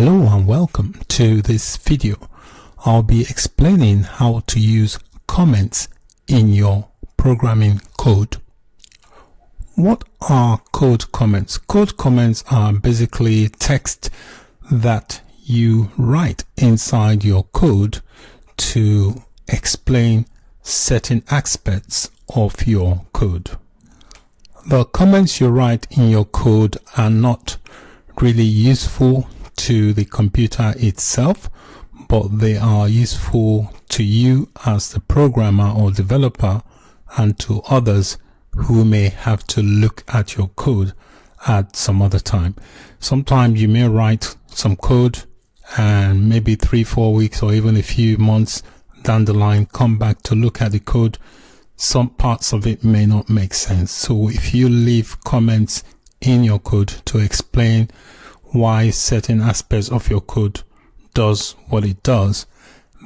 Hello and welcome to this video. I'll be explaining how to use comments in your programming code. What are code comments? Code comments are basically text that you write inside your code to explain certain aspects of your code. The comments you write in your code are not really useful to the computer itself, but they are useful to you as the programmer or developer and to others who may have to look at your code at some other time. Sometimes you may write some code and maybe 3-4 weeks or even a few months down the line come back to look at the code. Some parts of it may not make sense. So if you leave comments in your code to explain why certain aspects of your code does what it does,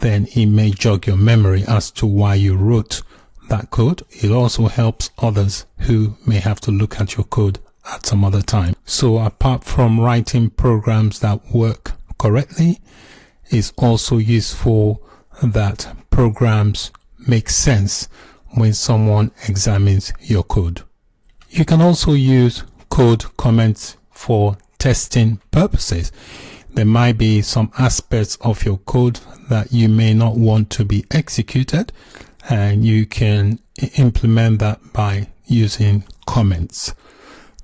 then it may jog your memory as to why you wrote that code. It also helps others who may have to look at your code at some other time. So apart from writing programs that work correctly, it's also useful that programs make sense when someone examines your code. You can also use code comments for testing purposes. There might be some aspects of your code that you may not want to be executed, and you can implement that by using comments.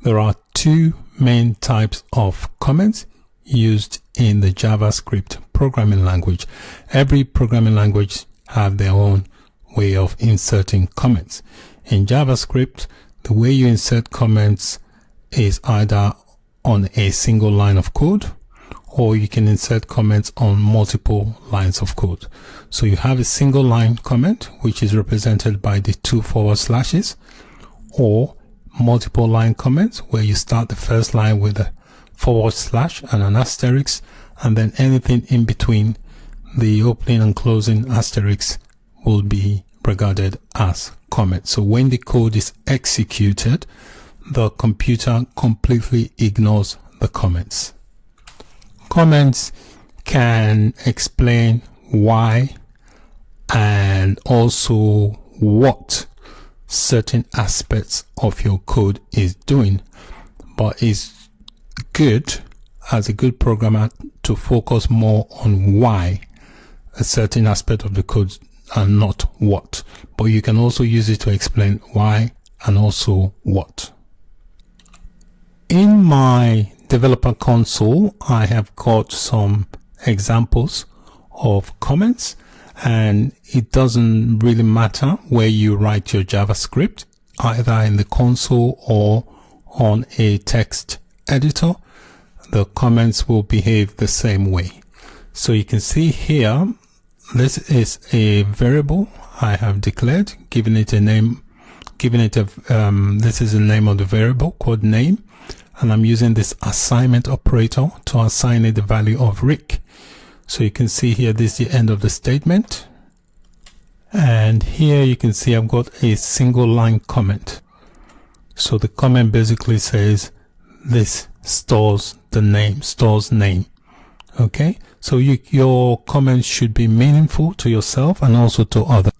There are two main types of comments used in the JavaScript programming language. Every programming language have their own way of inserting comments. In JavaScript, the way you insert comments is either on a single line of code, or you can insert comments on multiple lines of code. So you have a single line comment, which is represented by the 2 forward slashes, or multiple line comments where you start the first line with a forward slash and an asterisk, and then anything in between the opening and closing asterisks will be regarded as comments. So when the code is executed, the computer completely ignores the comments. Comments can explain why and also what certain aspects of your code is doing, but it's good as a good programmer to focus more on why a certain aspect of the code and not what. But you can also use it to explain why and also what. In my developer console, I have got some examples of comments, and it doesn't really matter where you write your JavaScript, either in the console or on a text editor. The comments will behave the same way. So you can see here, this is a variable I have declared, giving it a name, this is the name of the variable called name. And I'm using this assignment operator to assign it the value of Rick. So you can see here, this is the end of the statement. And here you can see I've got a single line comment. So the comment basically says this stores the name, stores name. Okay, so your comments should be meaningful to yourself and also to others.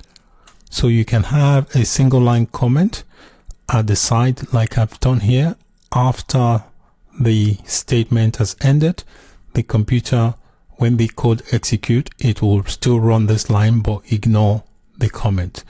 So you can have a single line comment at the side like I've done here. After the statement has ended, the computer, when the code execute, it will still run this line but ignore the comment.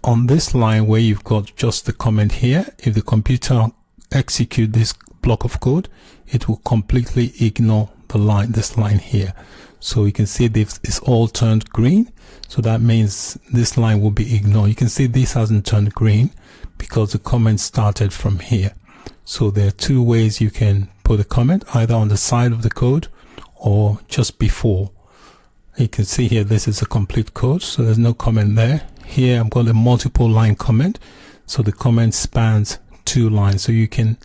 On this line where you've got just the comment here, if the computer execute this block of code, it will completely ignore the line, this line here. So you can see this is all turned green, so that means this line will be ignored. You can see this hasn't turned green because the comment started from here. So there are two ways you can put a comment, either on the side of the code or just before. You can see here, this is a complete code, so there's no comment there. Here I've got a multiple line comment, so the comment spans 2 lines. So you can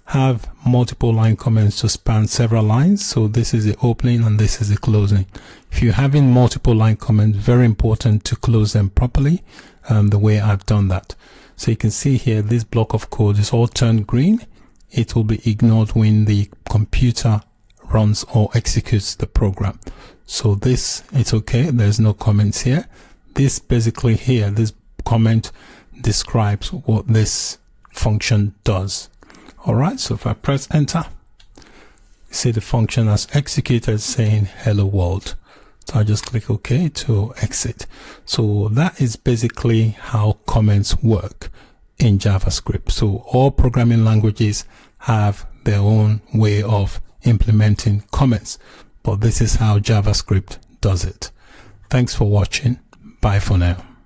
have multiple line comments to span several lines. So this is the opening and this is the closing. If you're having multiple line comments, very important to close them properly, the way I've done that. So you can see here, this block of code is all turned green. It will be ignored when the computer runs or executes the program. So this, it's okay, there's no comments here. This basically here, this comment describes what this function does. Alright, so if I press enter, you see the function has executed saying hello world. So I just click OK to exit. So that is basically how comments work in JavaScript. So all programming languages have their own way of implementing comments, but this is how JavaScript does it. Thanks for watching. Bye for now.